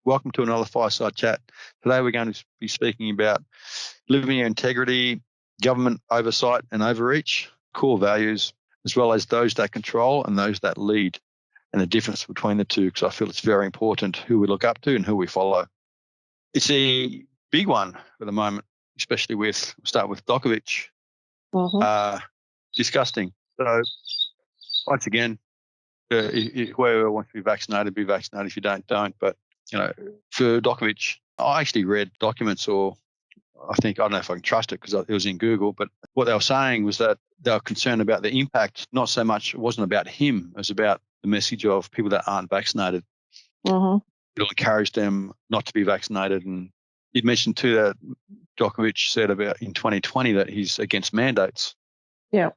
Welcome to another Fireside Chat. Today we're going to be speaking about living your integrity, government oversight and overreach, core values, as well as those that control and those that lead, and the difference between the two, because I feel it's very important who we look up to and who we follow. It's a big one at the moment, especially we'll start with Djokovic. Disgusting. So once again, whoever wants to be vaccinated, be vaccinated. If you don't. But, for Djokovic, I actually read documents, or I don't know if I can trust it because it was in Google, but what they were saying was that they were concerned about the impact. Not so much, it wasn't about him, it was about the message of people that aren't vaccinated. It'll encourage them not to be vaccinated. And you mentioned too that Djokovic said about in 2020 that he's against mandates. Yeah.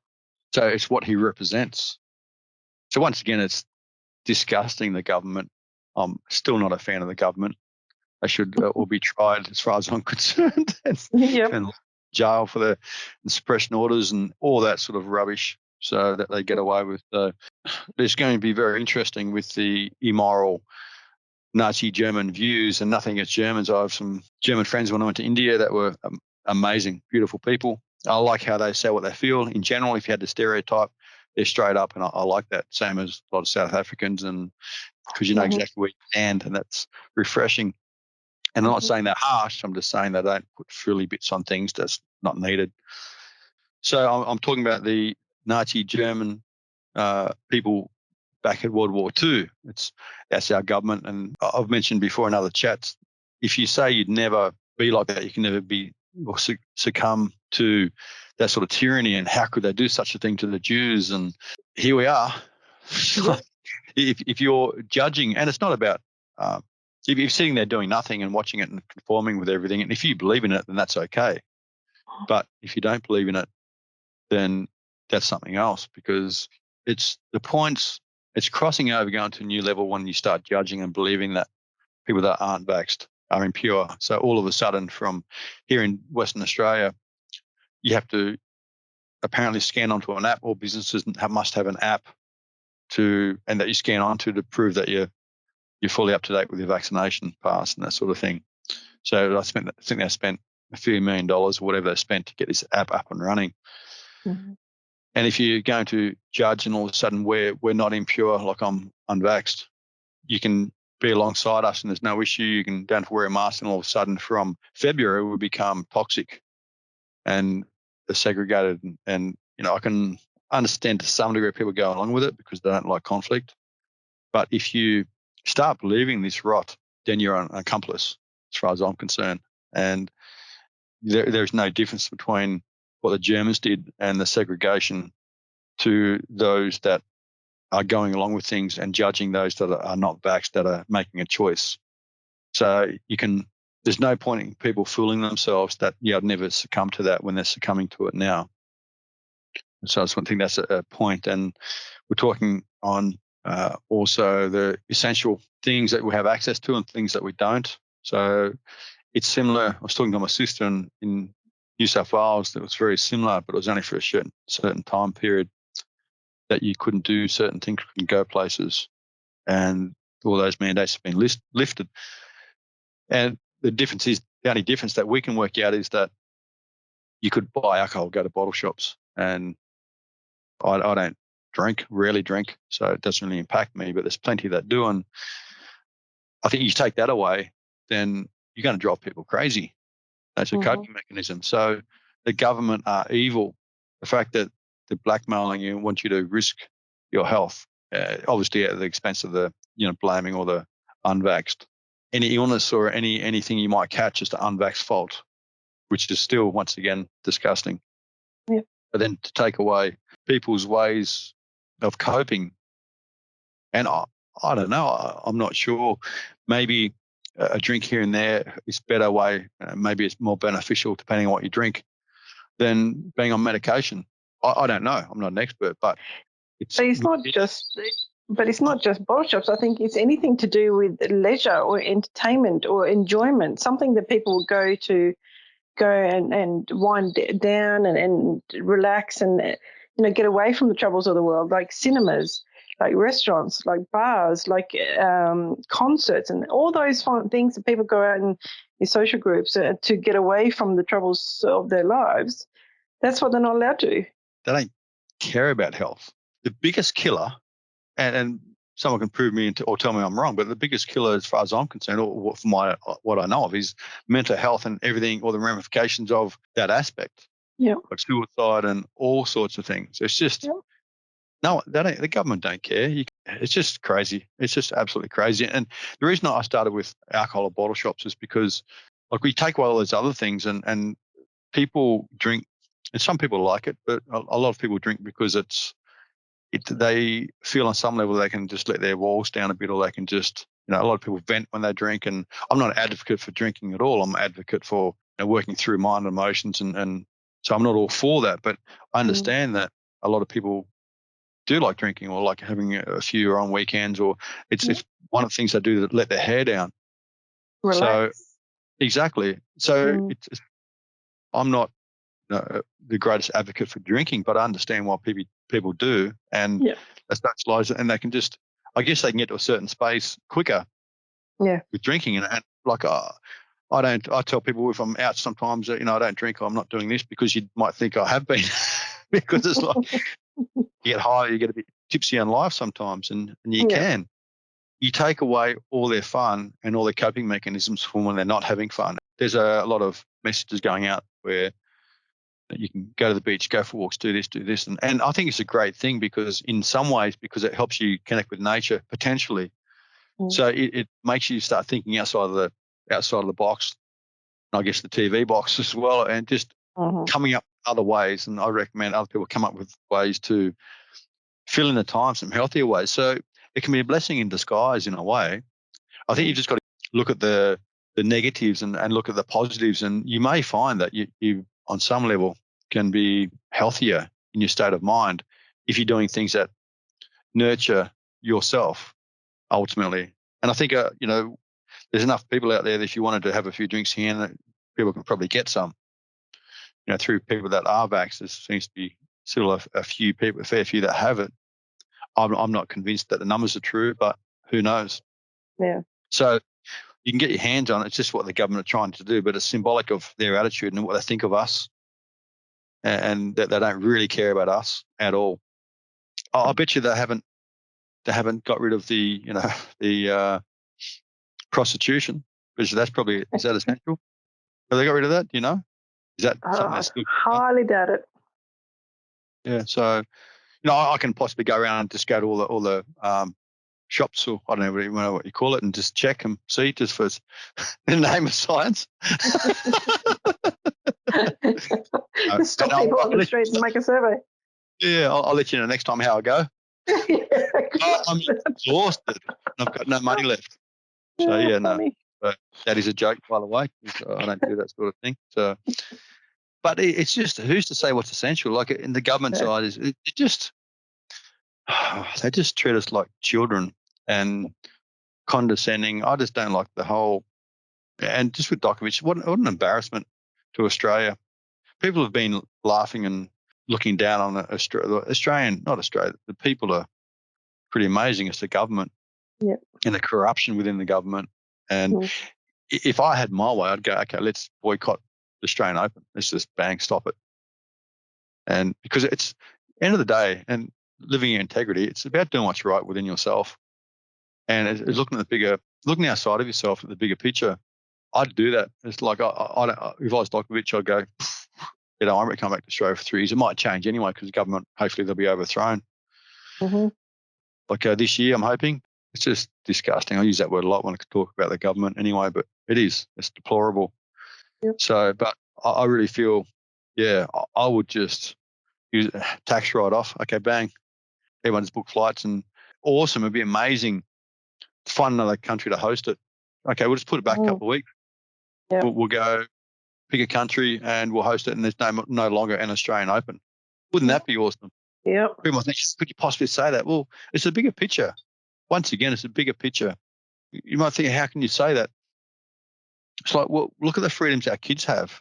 So it's what he represents. So once again, it's disgusting, the government. I'm still not a fan of the government. They should all be tried as far as I'm concerned and jail for the suppression orders and all that sort of rubbish so that they get away with. It's going to be very interesting with the immoral Nazi German views, and nothing against Germans. I have some German friends when I went to India that were amazing, beautiful people. I like how they say what they feel. In general, if you had the stereotype, they're straight up, and I like that. Same as a lot of South Africans, and because you know exactly where you stand, and that's refreshing. And I'm not saying they're harsh. I'm just saying they don't put frilly bits on things that's not needed. So I'm talking about the Nazi German people back at World War II. That's our government. And I've mentioned before in other chats, if you say you'd never be like that, you can never be or succumb to that sort of tyranny. And how could they do such a thing to the Jews? And here we are. If you're judging, and it's not about if you're sitting there doing nothing and watching it and conforming with everything, and if you believe in it, then that's okay. But if you don't believe in it, then that's something else, because it's crossing over, going to a new level when you start judging and believing that people that aren't vaxxed are impure. So all of a sudden, from here in Western Australia, you have to apparently scan onto an app. All businesses must have an app and that you scan onto to prove that you're fully up to date with your vaccination pass and that sort of thing. So I think they spent a few $1 million or whatever they spent to get this app up and running. And if you're going to judge and all of a sudden we're not impure, like I'm unvaxxed, you can be alongside us and there's no issue. You don't have to wear a mask, and all of a sudden from February we become toxic and segregated. And I can understand to some degree people go along with it because they don't like conflict. But if you start believing this rot, then you're an accomplice, as far as I'm concerned. And there's no difference between what the Germans did and the segregation to those that are going along with things and judging those that are not vaxxed, that are making a choice. So there's no point in people fooling themselves that, I'd never succumb to that, when they're succumbing to it now. So I just think that's a point. And we're talking on also the essential things that we have access to and things that we don't. So it's similar. I was talking to my sister in New South Wales that was very similar, but it was only for a certain time period that you couldn't do certain things, couldn't go places, and all those mandates have been lifted. And the only difference that we can work out is that you could buy alcohol, go to bottle shops, and I don't rarely drink, so it doesn't really impact me, but there's plenty that do. And I think you take that away, then you're going to drive people crazy. That's a coping mechanism. So the government are evil. The fact that they're blackmailing you and want you to risk your health, obviously at the expense of the, blaming all the unvaxxed. Any illness or anything you might catch is the unvaxxed fault, which is still, once again, disgusting. Yeah. But then to take away people's ways of coping, and I don't know, I'm not sure. Maybe a drink here and there is a better way. Maybe it's more beneficial, depending on what you drink, than being on medication. I don't know. I'm not an expert, but it's not just bottle shops. I think it's anything to do with leisure or entertainment or enjoyment, something that people go and wind down and relax and get away from the troubles of the world, like cinemas. like restaurants, like bars, like concerts, and all those fun things that people go out in social groups to get away from the troubles of their lives. That's what they're not allowed to do. They don't care about health. The biggest killer, and someone can prove me or tell me I'm wrong, but the biggest killer, as far as I'm concerned, or from what I know of, is mental health and everything, or the ramifications of that aspect. Yeah. Like suicide and all sorts of things. It's just no, the government don't care. It's just crazy. It's just absolutely crazy. And the reason I started with alcohol or bottle shops is because, like, we take away all those other things, and people drink, and some people like it, but a lot of people drink because they feel on some level they can just let their walls down a bit, or they can just, a lot of people vent when they drink. And I'm not an advocate for drinking at all. I'm an advocate for working through mind and emotions, and so I'm not all for that. But I understand that a lot of people do like drinking, or like having a few on weekends, or it's one of the things they do to let their hair down. Relax. So exactly. So I'm not the greatest advocate for drinking, but I understand why people do, and they socialize it, and they can just, I guess they can get to a certain space quicker with drinking. And like I tell people if I'm out sometimes that, I don't drink, or I'm not doing this, because you might think I have been because it's like you get high, you get a bit tipsy on life sometimes, and you can. You take away all their fun and all their coping mechanisms from when they're not having fun. There's a lot of messages going out where you can go to the beach, go for walks, do this. And I think it's a great thing, because in some ways, because it helps you connect with nature potentially. So it makes you start thinking outside of the box, and I guess the TV box as well, and just coming up with other ways. And I recommend other people come up with ways to fill in the time, some healthier ways. So it can be a blessing in disguise in a way. I think you've just got to look at the negatives and look at the positives, and you may find that you on some level can be healthier in your state of mind if you're doing things that nurture yourself ultimately. And I think there's enough people out there that if you wanted to have a few drinks here, people can probably get some. Through people that are vaxxed, there seems to be still a fair few that have it. I'm not convinced that the numbers are true, but who knows? Yeah. So you can get your hands on it. It's just what the government are trying to do, but it's symbolic of their attitude and what they think of us, and that they don't really care about us at all. I bet you they haven't got rid of the prostitution, because is that essential? Have they got rid of that? Is that something that's good? Highly doubt it. Yeah. So, I can possibly go around and just go to all the shops, or I don't know what you call it, and just check and see, just for in the name of science. Stop people on the street and make a survey. Yeah, I'll let you know next time how I go. I'm exhausted. I've got no money left. So yeah, no. But that is a joke, by the way. I don't do that sort of thing. So, but it's just, who's to say what's essential? Like in the government side, they just treat us like children and condescending. I just don't like the whole. And just with Djokovic, what an embarrassment to Australia. People have been laughing and looking down on Australian, not Australia. The people are pretty amazing. It's the government and the corruption within the government. And if I had my way, I'd go, okay, let's boycott the Australian Open. Let's just stop it. And because it's end of the day, and living in integrity, it's about doing what's right within yourself. And it's looking outside of yourself at the bigger picture. I'd do that. It's like, if I was Djokovic, I'd go, I might come back to Australia for 3 years. It might change anyway, because the government, hopefully they'll be overthrown. Like this year, I'm hoping. It's just disgusting. I use that word a lot when I talk about the government anyway, but it's deplorable. So, but I really feel, I would just use tax write-off. Okay, bang. Everyone just book flights, and awesome. It'd be amazing to find another country to host it. Okay, we'll just put it back a couple of weeks. We'll go pick a country and we'll host it, and there's no longer an Australian Open. Wouldn't that be awesome? Yeah. People might think, could you possibly say that? Well, it's a bigger picture. Once again, it's a bigger picture. You might think, how can you say that? It's like, well, look at the freedoms our kids have.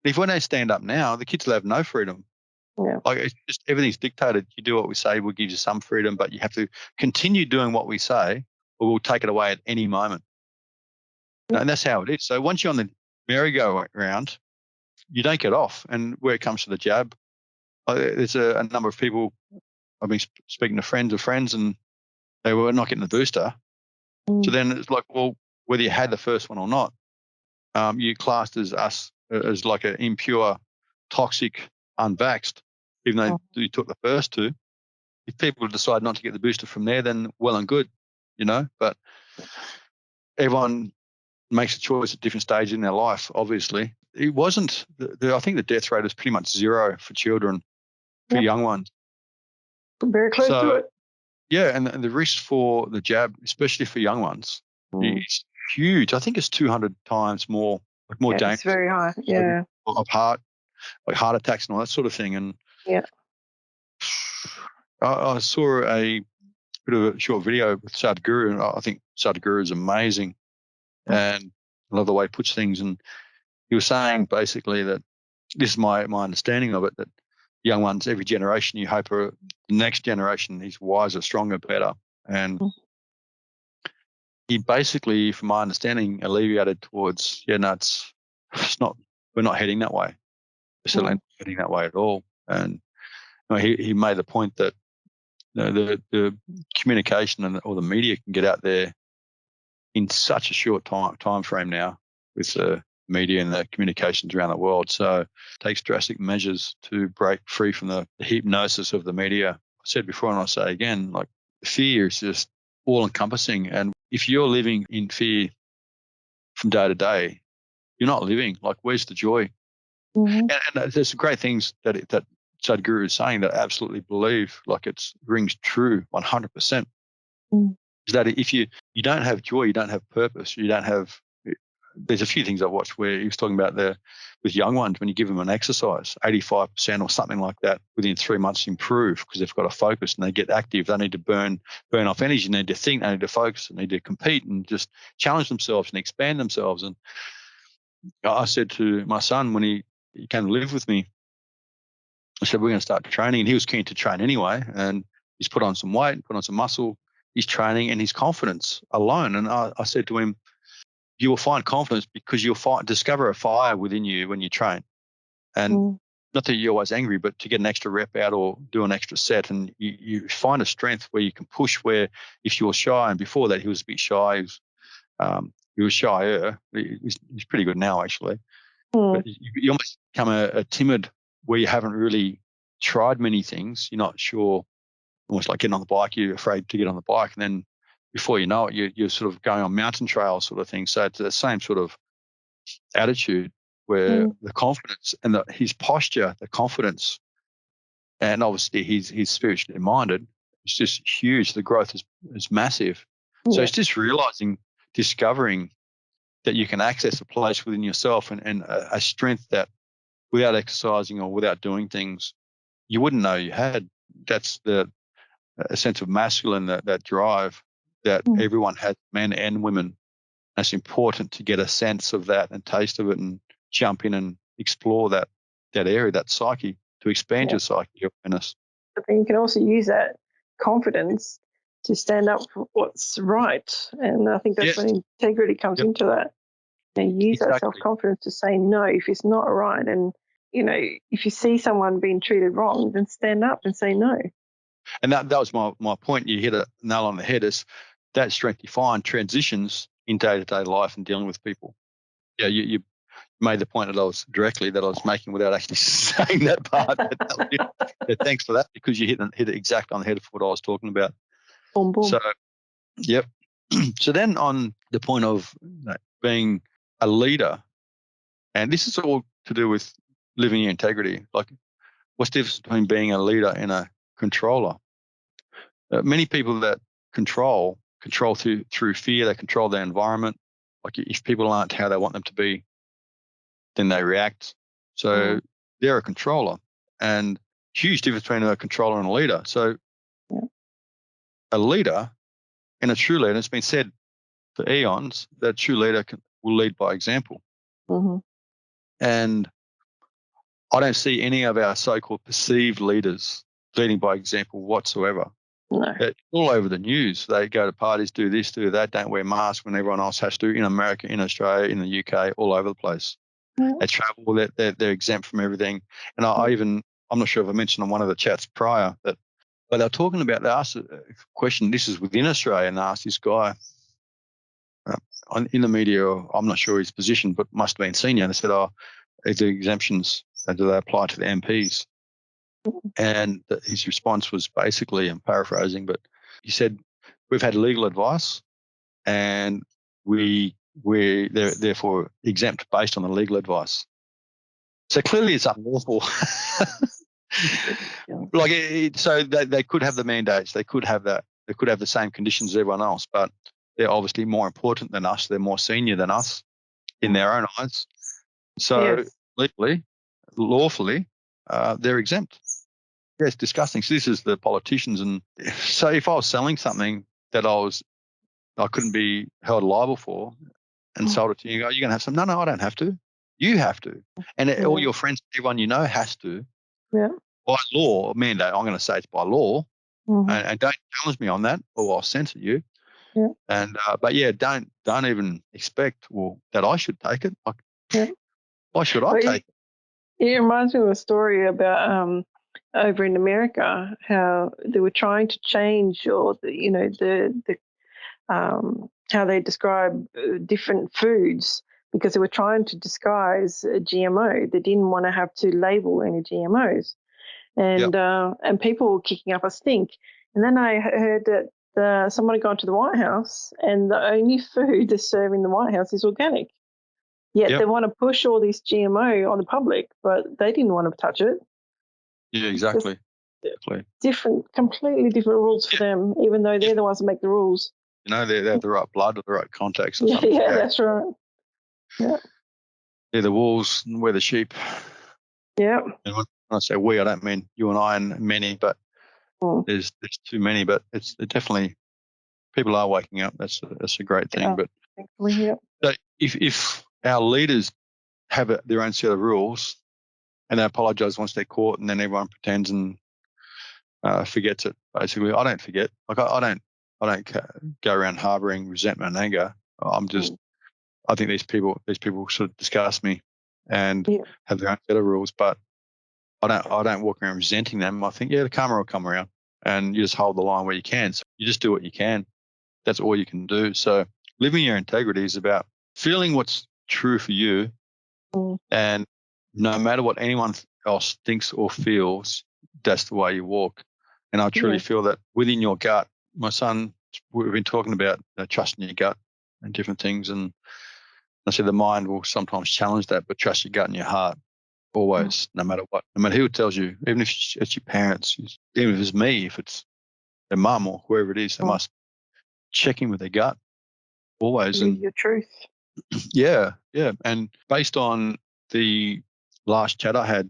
If we don't stand up now, the kids will have no freedom. Yeah. Like, it's just everything's dictated. You do what we say, we'll give you some freedom, but you have to continue doing what we say, or we'll take it away at any moment. And that's how it is. So once you're on the merry-go-round, you don't get off. And where it comes to the jab, there's a number of people. I've been speaking to friends of friends, and they were not getting the booster. So then it's like, well, whether you had the first one or not, you classed as like an impure, toxic, unvaxxed, even though you took the first two. If people decide not to get the booster from there, then well and good, But everyone makes a choice at different stages in their life, obviously. It wasn't, I think the death rate is pretty much zero for children, for young ones. Very close to it. Yeah, and the risk for the jab, especially for young ones, is huge. I think it's 200 times more dangerous. It's very high, yeah. Of heart attacks and all that sort of thing. And I saw a bit of a short video with Sadhguru, and I think Sadhguru is amazing, and I love the way he puts things. And he was saying basically that this is my understanding of it, that young ones, every generation, you hope the next generation is wiser, stronger, better. And he basically, from my understanding, alleviated towards, it's not, we're not heading that way. We're certainly not heading that way at all. And he made the point that the communication or the media can get out there in such a short time frame now with the media and the communications around the world. So it takes drastic measures to break free from the hypnosis of the media. I said before, and I'll say again, like, fear is just all encompassing. And if you're living in fear from day to day, you're not living. Like, where's the joy? And there's some great things that Sadhguru is saying that I absolutely believe, like, it rings true 100%. Is that if you don't have joy, you don't have purpose, you don't have. There's a few things I watched where he was talking about with young ones, when you give them an exercise, 85% or something like that within 3 months improve because they've got to focus and they get active. They need to burn off energy. They need to think. They need to focus. They need to compete and just challenge themselves and expand themselves. And I said to my son when he came to live with me, I said, we're going to start training. And he was keen to train anyway. And he's put on some weight, put on some muscle. He's training, and his confidence alone. And I said to him, you will find confidence because you'll discover a fire within you when you train. And not that you're always angry, but to get an extra rep out or do an extra set. And you find a strength where you can push, where if you're shy, and before that he was a bit shy, he was shyer. He's pretty good now, actually. But you almost become a timid where you haven't really tried many things. You're not sure, almost like getting on the bike, you're afraid to get on the bike. And then before you know it, you're sort of going on mountain trails sort of thing. So it's the same sort of attitude where the confidence and his posture, the confidence, and obviously he's spiritually minded, it's just huge. The growth is massive. So it's just discovering that you can access a place within yourself and a strength that without exercising or without doing things, you wouldn't know you had. That's a sense of masculine, that drive that everyone has, men and women. It's important to get a sense of that and taste of it and jump in and explore that area, that psyche, to expand your psyche, your awareness. But then you can also use that confidence to stand up for what's right. And I think that's when integrity comes into that. And use that self-confidence to say no if it's not right. And, if you see someone being treated wrong, then stand up and say no. And that was my point. You hit a nail on the head. Is that strength you find transitions in day-to-day life and dealing with people. Yeah, you made the point that I was making without actually saying that part. Thanks for that, because you hit it exact on the head of what I was talking about. Boom, boom. So, yep. So then on the point of being a leader, and this is all to do with living in integrity. Like, what's the difference between being a leader and a controller? Many people that control through fear. They control their environment. Like, if people aren't how they want them to be, then they react. So they're a controller, and huge difference between a controller and a leader. So a leader and a true leader, it's been said for eons that a true leader will lead by example. And I don't see any of our so-called perceived leaders leading by example whatsoever. No. It's all over the news. They go to parties, do this, do that, don't wear masks when everyone else has to, in America, in Australia, in the UK, all over the place. Yeah. They travel, they're exempt from everything. And I'm not sure if I mentioned on one of the chats prior that, but they're talking about, they asked a question, this is within Australia, and they asked this guy in the media, I'm not sure his position, but must have been senior, and they said, is there exemptions, do they apply to the MPs? And his response was basically, I'm paraphrasing, but he said, we've had legal advice and we're therefore exempt based on the legal advice. So clearly it's unlawful. So they could have the mandates, they could have that, they could have the same conditions as everyone else, but they're obviously more important than us. They're more senior than us in their own eyes. So legally, lawfully, they're exempt. Yeah, it's disgusting. So this is the politicians. And so if I was selling something that I couldn't be held liable for and sold it to you, you're going to have some. No, I don't have to. You have to. And all your friends, everyone you know has to. Yeah. By law, mandate, I'm going to say it's by law. And don't challenge me on that or I'll censor you. Yeah. And, but yeah, don't even expect, that I should take it. Why should I take it? It reminds me of a story about over in America, how they were trying to change, or how they describe different foods, because they were trying to disguise a GMO. They didn't want to have to label any GMOs, and people were kicking up a stink. And then I heard that someone had gone to the White House, and the only food they serve in the White House is organic. Yet they want to push all this GMO on the public, but they didn't want to touch it. Yeah, exactly. Completely different rules for them, even though they're the ones that make the rules. They have the right blood or the right contacts or something. Yeah, that's right. Yeah. They're the wolves and we're the sheep. Yeah. And when I say we, I don't mean you and I and many, but there's too many. But it's definitely, people are waking up. That's a great thing. But so if our leaders have their own set of rules and they apologise once they're caught, and then everyone pretends and forgets it. Basically, I don't forget. Like I don't go around harbouring resentment and anger. I think these people sort of disgust me and have their own set of rules, but I don't walk around resenting them. I think the karma will come around, and you just hold the line where you can. So you just do what you can. That's all you can do. So living your integrity is about feeling what's true for you, and no matter what anyone else thinks or feels, that's the way you walk. And I truly feel that within your gut. My son, we've been talking about trusting your gut and different things, and I said the mind will sometimes challenge that, but trust your gut and your heart always, no matter what. No matter who tells you, even if it's your parents, even if it's me, if it's their mum or whoever it is, they must check in with their gut always. And your truth. Yeah. And based on the last chat I had,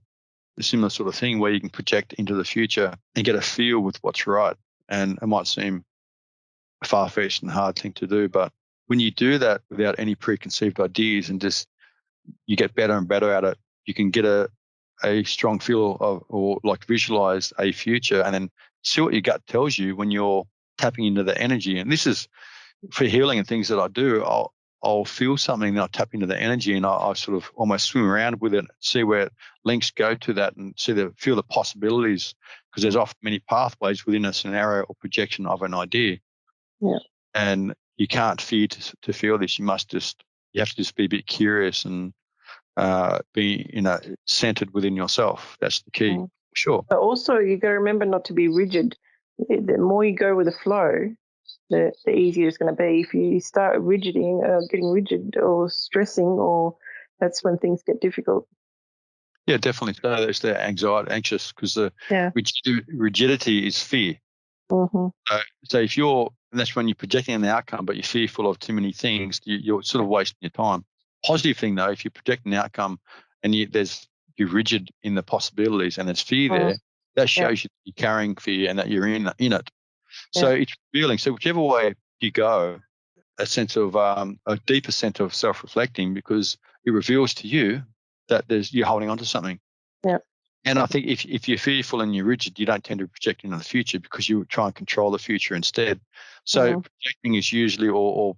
a similar sort of thing where you can project into the future and get a feel with what's right. And it might seem a far-fetched and hard thing to do, but when you do that without any preconceived ideas and just you get better and better at it, you can get a strong feel of, or like visualize a future and then see what your gut tells you when you're tapping into the energy. And this is for healing and things that I do. I'll feel something and I'll tap into the energy and I sort of almost swim around with it, see where links go to that and feel the possibilities, because there's often many pathways within a scenario or projection of an idea. Yeah. And you can't fear to feel this. You have to just be a bit curious and be, centered within yourself. That's the key. Sure. But also you got to remember not to be rigid. The more you go with the flow, the easier it's going to be. If you start getting rigid or stressing, that's when things get difficult. Yeah, definitely. So there's the anxious, because the rigidity is fear. Mm-hmm. So if and that's when you're projecting an outcome, but you're fearful of too many things, you're sort of wasting your time. Positive thing though, if you project an outcome and you're rigid in the possibilities and there's fear there, that shows you're carrying fear and that you're in it. So it's revealing. So whichever way you go, a sense of a deeper sense of self-reflecting, because it reveals to you that you're holding on to something. Yeah. And I think if you're fearful and you're rigid, you don't tend to project into the future because you try and control the future instead. So projecting is usually, or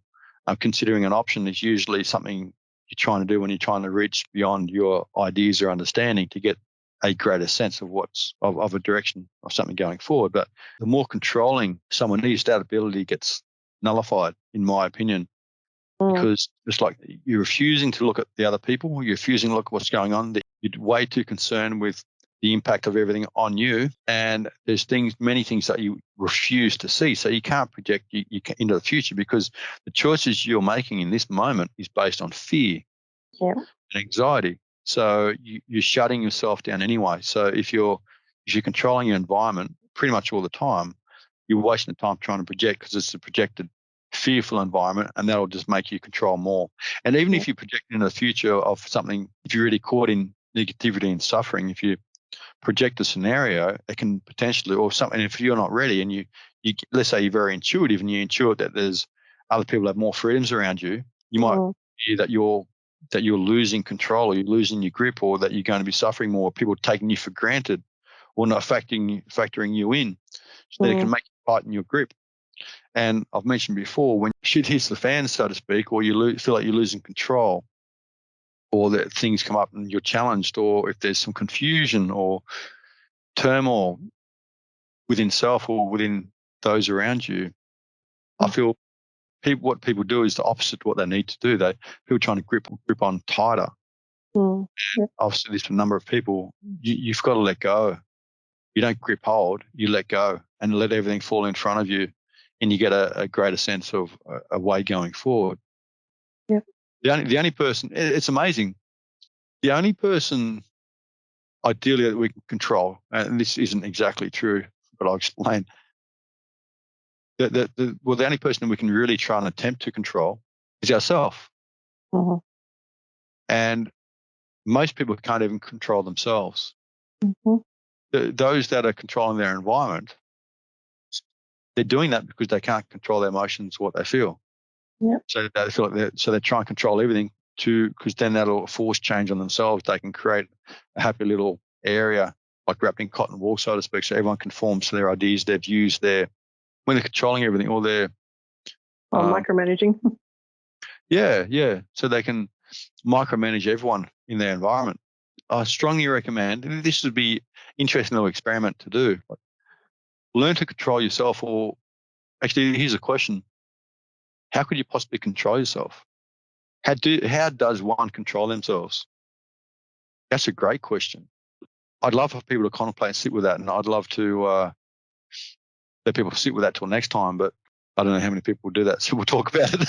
considering an option is usually something you're trying to do when you're trying to reach beyond your ideas or understanding to get a greater sense of of a direction of something going forward. But the more controlling someone is, that ability gets nullified, in my opinion, because it's like you're refusing to look at the other people, you're refusing to look at what's going on, that you're way too concerned with the impact of everything on you. And there's many things that you refuse to see. So you can't project you into the future because the choices you're making in this moment is based on fear and anxiety. So you're shutting yourself down anyway. So if you're controlling your environment pretty much all the time, you're wasting the time trying to project because it's a projected fearful environment, and that'll just make you control more. And even if you project into the future of something, if you're really caught in negativity and suffering, if you project a scenario, it can potentially, or something, if you're not ready and you let's say you're very intuitive and you intuit that there's other people that have more freedoms around you, you might hear that you're losing control, or you're losing your grip, or that you're going to be suffering more, people taking you for granted or not factoring you in, so that it can make you tighten your grip. And I've mentioned before, when shit hits the fan, so to speak, or you feel like you're losing control, or that things come up and you're challenged, or if there's some confusion or turmoil within self or within those around you, I feel what people do is the opposite to what they need to do. People trying to grip on tighter. I've seen this from a number of people. You've got to let go. You don't grip hold, you let go and let everything fall in front of you, and you get a greater sense of a way going forward. Yeah. The only person, it's amazing, the only person ideally that we can control, and this isn't exactly true, but I'll explain, the only person that we can really try and attempt to control is ourselves. And most people can't even control themselves. Those that are controlling their environment, they're doing that because they can't control their emotions, what they feel. So they feel like they try and control everything because then that'll force change on themselves. They can create a happy little area, like wrapped in cotton wool, so to speak, so everyone conforms to their ideas, their views, when they're controlling everything, or they're micromanaging. Yeah. So they can micromanage everyone in their environment. I strongly recommend, and this would be interesting little experiment to do, learn to control yourself. Or actually, here's a question: how could you possibly control yourself? How does one control themselves? That's a great question. I'd love for people to contemplate and sit with that, and I'd love to let people sit with that till next time, but I don't know how many people will do that, so we'll talk about it.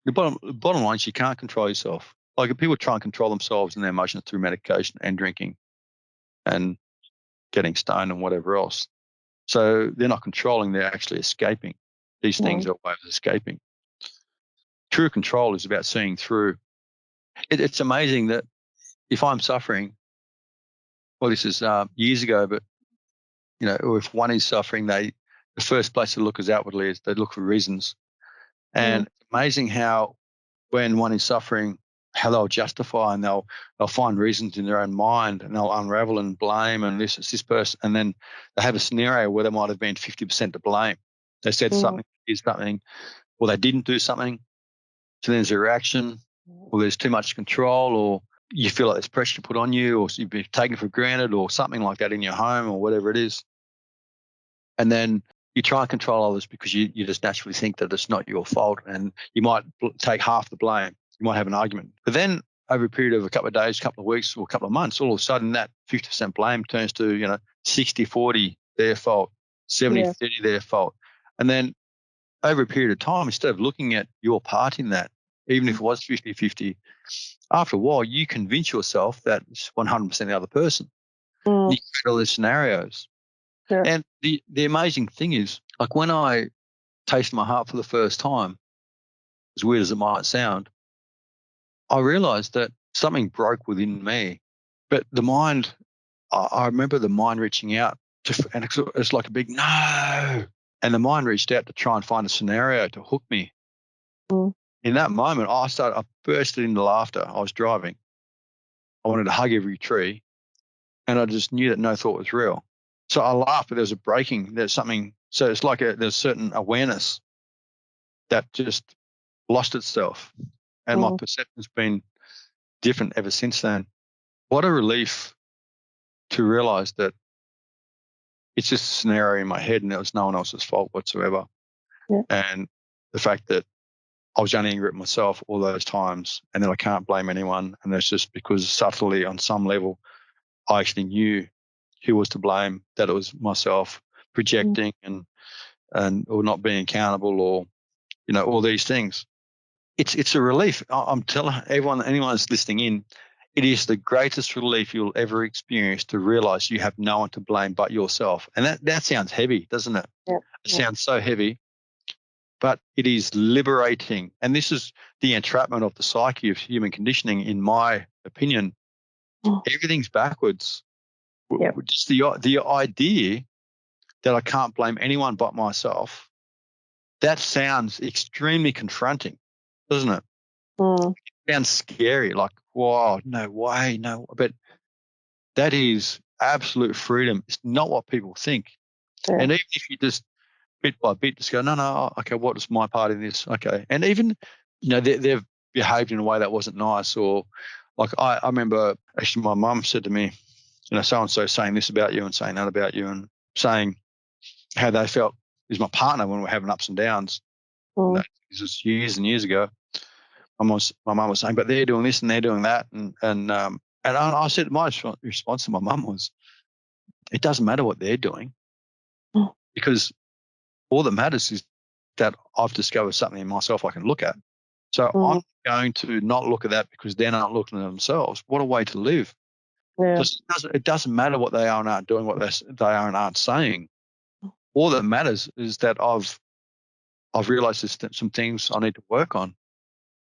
The bottom line is you can't control yourself. Like, if people try and control themselves and their emotions through medication and drinking and getting stoned and whatever else, so they're not controlling, they're actually escaping. These things are ways of escaping. True control is about seeing through. It's amazing that if I'm suffering, well, this is years ago, but or if one is suffering, the first place to look is outwardly. They look for reasons, and it's amazing how when one is suffering, how they'll justify and they'll find reasons in their own mind, and they'll unravel and blame, and it's this person, and then they have a scenario where they might have been 50% to blame. They said something, did something, or they didn't do something. So there's a reaction, or there's too much control, or you feel like there's pressure to put on you, or you've been taken for granted, or something like that in your home, or whatever it is. And then you try and control others because you just naturally think that it's not your fault, and you might take half the blame. You might have an argument. But then over a period of a couple of days, couple of weeks, or a couple of months, all of a sudden that 50% blame turns to 60-40 their fault, 70-30 their fault. And then over a period of time, instead of looking at your part in that, even if it was 50-50, after a while, you convince yourself that it's 100% the other person. You create all these scenarios. Yeah. And the amazing thing is, like, when I tasted my heart for the first time, as weird as it might sound, I realized that something broke within me. But the mind, I remember the mind reaching out, and it's like a big no. And the mind reached out to try and find a scenario to hook me. In that moment, I bursted into laughter. I was driving. wanted to hug every tree, and I just knew that no thought was real. So I laughed, but there's a breaking. There's something. So it's like there's certain awareness that just lost itself, and my perception's been different ever since then. What a relief to realize that it's just a scenario in my head and it was no one else's fault whatsoever. Yeah. And the fact that I was only angry at myself all those times, and then I can't blame anyone. And that's just because subtly on some level, I actually knew who was to blame, that it was myself projecting and or not being accountable, or, all these things. It's a relief. I'm telling anyone that's listening in, it is the greatest relief you'll ever experience to realize you have no one to blame but yourself. And that sounds heavy, doesn't it? Yeah. It sounds so heavy, but it is liberating. And this is the entrapment of the psyche of human conditioning, in my opinion. Everything's backwards. Yep. Just the idea that I can't blame anyone but myself, that sounds extremely confronting, doesn't it? It sounds scary, like, wow, no way, no. But that is absolute freedom. It's not what people think. Yeah. And even if you just bit by bit just go, no, okay, what is my part in this? Okay. And even, they've behaved in a way that wasn't nice, or like I remember actually my mum said to me, so-and-so saying this about you and saying that about you, and saying how they felt is my partner when we're having ups and downs. This was years and years ago. My mum was saying, but they're doing this and they're doing that. And I said, my response to my mum was, it doesn't matter what they're doing, because all that matters is that I've discovered something in myself I can look at. So I'm going to not look at that because they're not looking at themselves. What a way to live. Yeah. It doesn't matter what they are and aren't doing, what they are and aren't saying. All that matters is that I've realized there's some things I need to work on.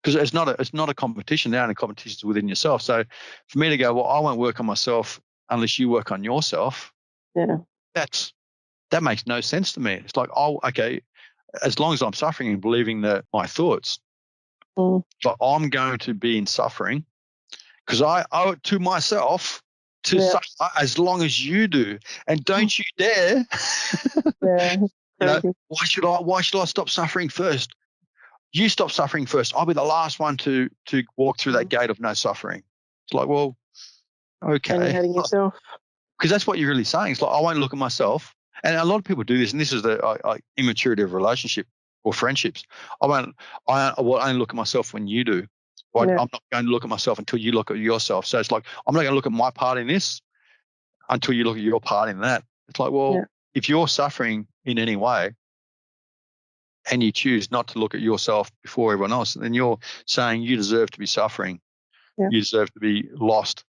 Because it's not a competition. Now, the competition is within yourself. So for me to go, well, I won't work on myself unless you work on yourself. Yeah. That makes no sense to me. It's like, okay, as long as I'm suffering and believing that my thoughts, but I'm going to be in suffering because I owe it to myself to suffer as long as you do. And don't you dare. Why should I stop suffering first? You stop suffering first. I'll be the last one to walk through that gate of no suffering. It's like, well, okay. And you're hurting yourself. Because that's what you're really saying. It's like, I won't look at myself. And a lot of people do this, and this is the immaturity of relationship or friendships. I will only look at myself when you do. I'm not going to look at myself until you look at yourself. So it's like, I'm not going to look at my part in this until you look at your part in that. It's like, well, if you're suffering in any way, and you choose not to look at yourself before everyone else, then you're saying you deserve to be suffering. Yeah. You deserve to be lost.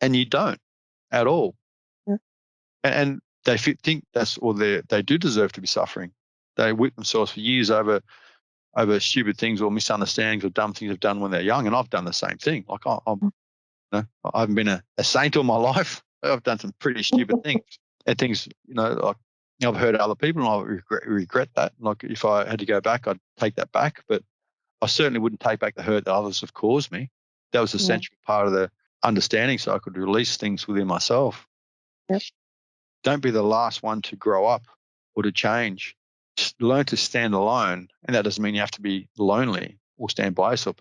And you don't at all. Yeah. And they think they do deserve to be suffering. They whip themselves for years over stupid things or misunderstandings or dumb things they've done when they're young. And I've done the same thing. Like I haven't been a saint all my life. I've done some pretty stupid things. And things, like, I've heard other people, and I regret that. Like, if I had to go back, I'd take that back. But I certainly wouldn't take back the hurt that others have caused me. That was a central part of the understanding, so I could release things within myself. Yep. Don't be the last one to grow up or to change. Just learn to stand alone, and that doesn't mean you have to be lonely or stand by yourself.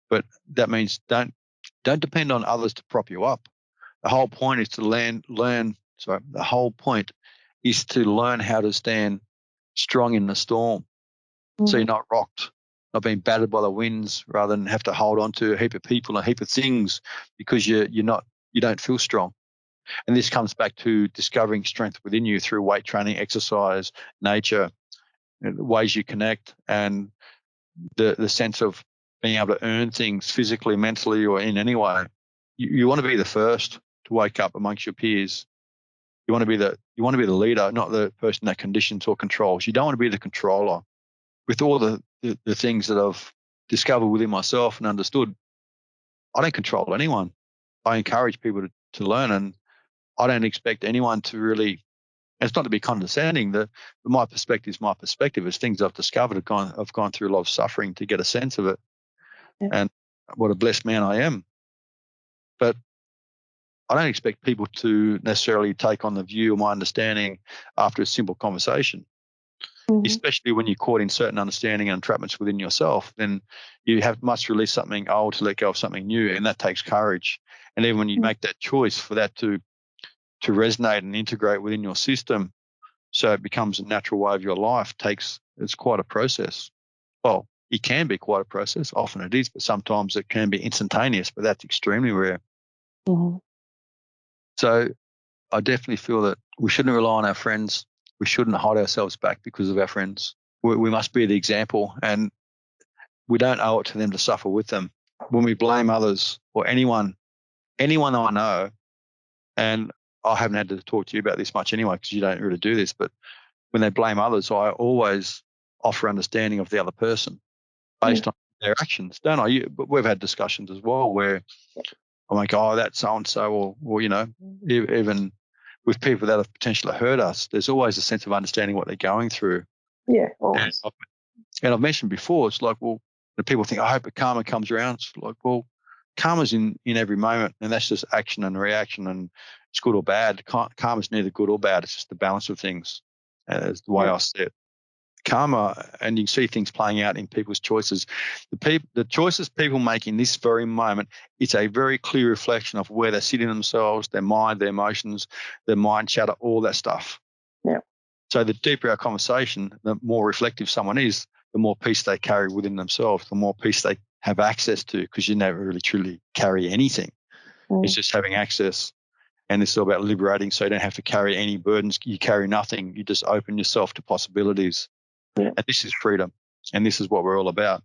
But that means don't depend on others to prop you up. The whole point is to learn. The whole point is to learn how to stand strong in the storm. So you're not rocked, not being battered by the winds, rather than have to hold on to a heap of people and a heap of things because you don't feel strong. And this comes back to discovering strength within you through weight training, exercise, nature, the ways you connect, and the sense of being able to earn things physically, mentally, or in any way. You want to be the first to wake up amongst your peers. You want to be the leader, not the person that conditions or controls. You don't want to be the controller. With all the things that I've discovered within myself and understood, I don't control anyone. I encourage people to learn, and I don't expect anyone to really. And it's not to be condescending. My perspective is my perspective. It's things I've discovered. I've gone through a lot of suffering to get a sense of it, and what a blessed man I am. But I don't expect people to necessarily take on the view or my understanding after a simple conversation. Especially when you're caught in certain understanding and entrapments within yourself, then you must release something old to let go of something new, and that takes courage. And even when you make that choice for that to resonate and integrate within your system, so it becomes a natural way of your life, it's quite a process. Well, it can be quite a process. Often it is, but sometimes it can be instantaneous, but that's extremely rare. So I definitely feel that we shouldn't rely on our friends. We shouldn't hide ourselves back because of our friends. We must be the example, and we don't owe it to them to suffer with them. When we blame others or anyone I know, and I haven't had to talk to you about this much anyway because you don't really do this, but when they blame others, I always offer understanding of the other person based on their actions, don't I? But we've had discussions as well where I'm like, oh, that's so-and-so, or even with people that have potentially hurt us, there's always a sense of understanding what they're going through. Yeah, always. And I've mentioned before, it's like, well, the people think, I hope the karma comes around. It's like, well, karma's in every moment, and that's just action and reaction, and it's good or bad. Karma's neither good or bad. It's just the balance of things, is the way I see it. Karma, and you can see things playing out in people's choices. The choices people make in this very moment, it's a very clear reflection of where they're sitting themselves, their mind, their emotions, their mind chatter, all that stuff. Yeah. So the deeper our conversation, the more reflective someone is, the more peace they carry within themselves, the more peace they have access to, because you never really truly carry anything. It's just having access. And it's all about liberating, so you don't have to carry any burdens. You carry nothing. You just open yourself to possibilities. Yeah. And this is freedom, and this is what we're all about.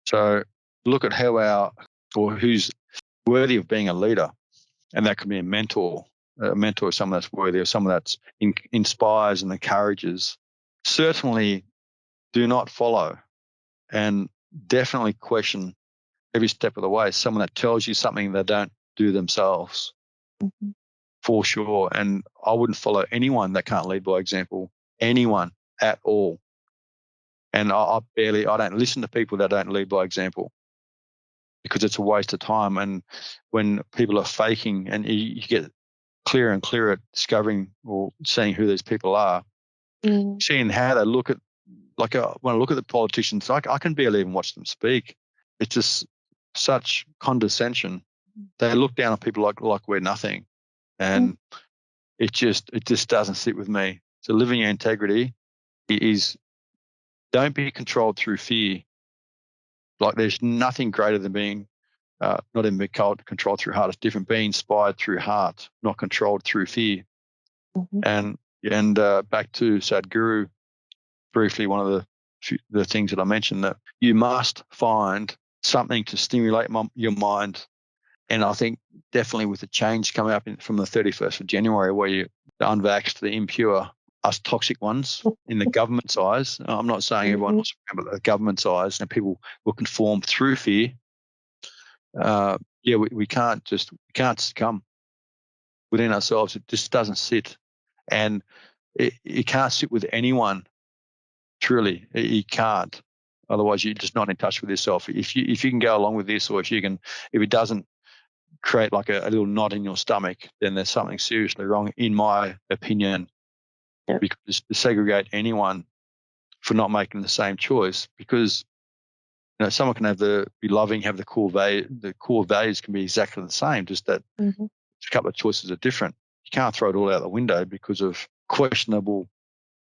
So look at who's worthy of being a leader, and that could be a mentor someone that's worthy, or someone that's inspires and encourages. Certainly do not follow, and definitely question every step of the way someone that tells you something they don't do themselves, for sure. And I wouldn't follow anyone that can't lead by example, anyone at all. And I don't listen to people that don't lead by example, because it's a waste of time. And when people are faking, and you get clearer and clearer at discovering or seeing who these people are, seeing how they look at, when I look at the politicians, I can barely even watch them speak. It's just such condescension. They look down on people like we're nothing. And it just doesn't sit with me. So living your integrity is, don't be controlled through fear. Like, there's nothing greater than being not even being controlled through heart. It's different. Being inspired through heart, not controlled through fear. And back to Sadhguru, briefly, one of the things that I mentioned, that you must find something to stimulate your mind. And I think definitely with the change coming up from the 31st of January, where the unvaxxed, the impure, us toxic ones in the government's eyes. I'm not saying everyone wants to remember the government's eyes, and people will conform through fear. We can't succumb within ourselves. It just doesn't sit, and it can't sit with anyone. Truly, you can't. Otherwise, you're just not in touch with yourself. If you can go along with this, or if it doesn't create like a little knot in your stomach, then there's something seriously wrong, in my opinion. Yeah. Because to segregate anyone for not making the same choice, because someone can be loving, have the core values can be exactly the same, just that a couple of choices are different. You can't throw it all out the window because of questionable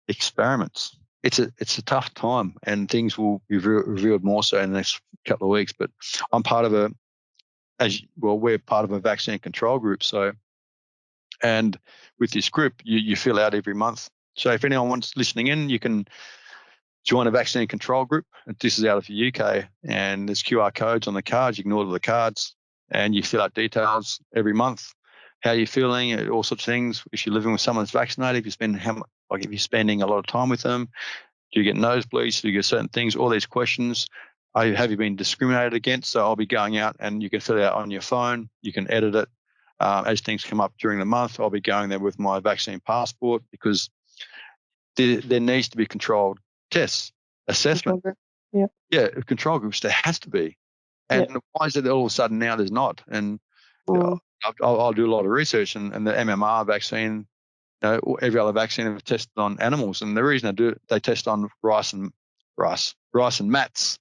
experiments. It's a tough time, and things will be revealed more so in the next couple of weeks. But I'm part of we're part of a vaccine control group. So, and with this group, you fill out every month. So if anyone wants listening in, you can join a vaccine control group. This is out of the UK, and there's QR codes on the cards. You can order the cards, and you fill out details every month. How you're feeling, all sorts of things. If you're living with someone that's vaccinated, if you're spending a lot of time with them, do you get nosebleeds? Do you get certain things? All these questions. Have you been discriminated against? So I'll be going out, and you can fill it out on your phone. You can edit it as things come up during the month. I'll be going there with my vaccine passport, because there needs to be controlled tests, assessment. Yeah, control groups. There has to be. And why is it all of a sudden now there's not? And Mm. I'll do a lot of research, and the MMR vaccine, every other vaccine have tested on animals, and the reason they test on rice and mats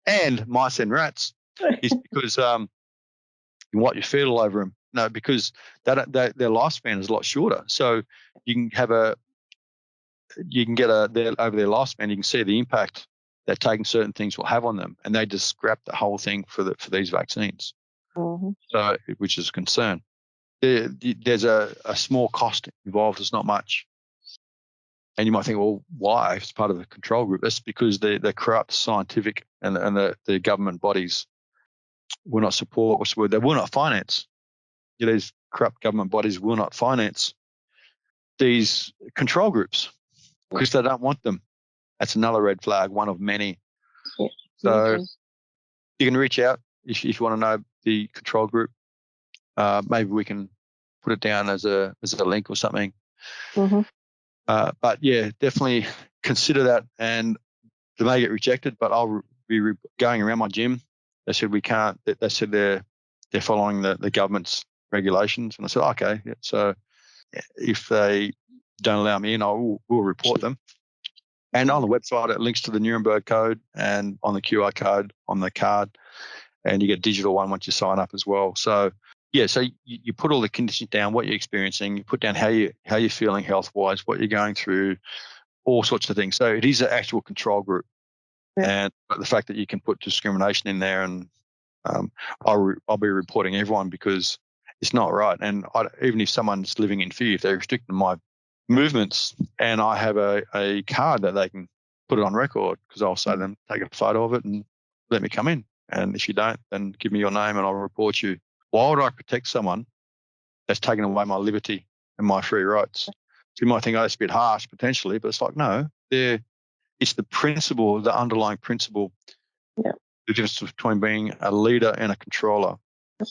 and mice and rats is because you wipe your feet all over them. No, because their lifespan is a lot shorter. So you can over their lifespan, you can see the impact that taking certain things will have on them, and they just scrap the whole thing for these vaccines. Mm-hmm. So, which is a concern. There's a small cost involved. It's not much. And you might think, well, why? It's part of the control group. That's because the corrupt scientific and the government bodies will not support. What's the word? They will not finance. These corrupt government bodies will not finance these control groups because they don't want them. That's another red flag, one of many. Yeah. So you can reach out if you want to know the control group. Maybe we can put it down as a link or something. Mm-hmm. But yeah, definitely consider that. And they may get rejected, but I'll be going around my gym. They said we can't. They said they're following the government's regulations, and I said okay. Yeah. So if they don't allow me in, we'll report them. And on the website, it links to the Nuremberg Code, and on the QR code on the card, and you get a digital one once you sign up as well. So yeah, so you put all the conditions down, what you're experiencing, you put down how you're feeling health-wise, what you're going through, all sorts of things. So it is an actual control group. Yeah. And the fact that you can put discrimination in there, and I'll be reporting everyone because it's not right. And even if someone's living in fear, if they're restricting my movements, and I have a card that they can put it on record, because I'll say to them, take a photo of it and let me come in. And if you don't, then give me your name and I'll report you. Why would I protect someone that's taken away my liberty and my free rights? So you might think, oh, that's a bit harsh potentially, but it's like, no, it's the principle, the underlying principle. Yeah. The difference between being a leader and a controller.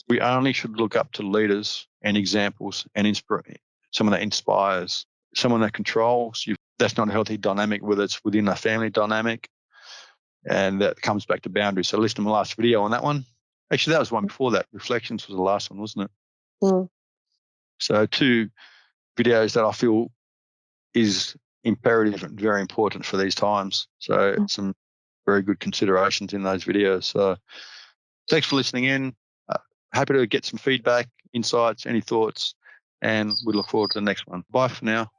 We only should look up to leaders and examples and someone that inspires. Someone that controls you. That's not a healthy dynamic, whether it's within a family dynamic, and that comes back to boundaries. So listen to my last video on that one. Actually, that was one before that. Reflections was the last one, wasn't it? Mm. So 2 videos that I feel is imperative and very important for these times. So some very good considerations in those videos. So thanks for listening in. Happy to get some feedback, insights, any thoughts, and we look forward to the next one. Bye for now.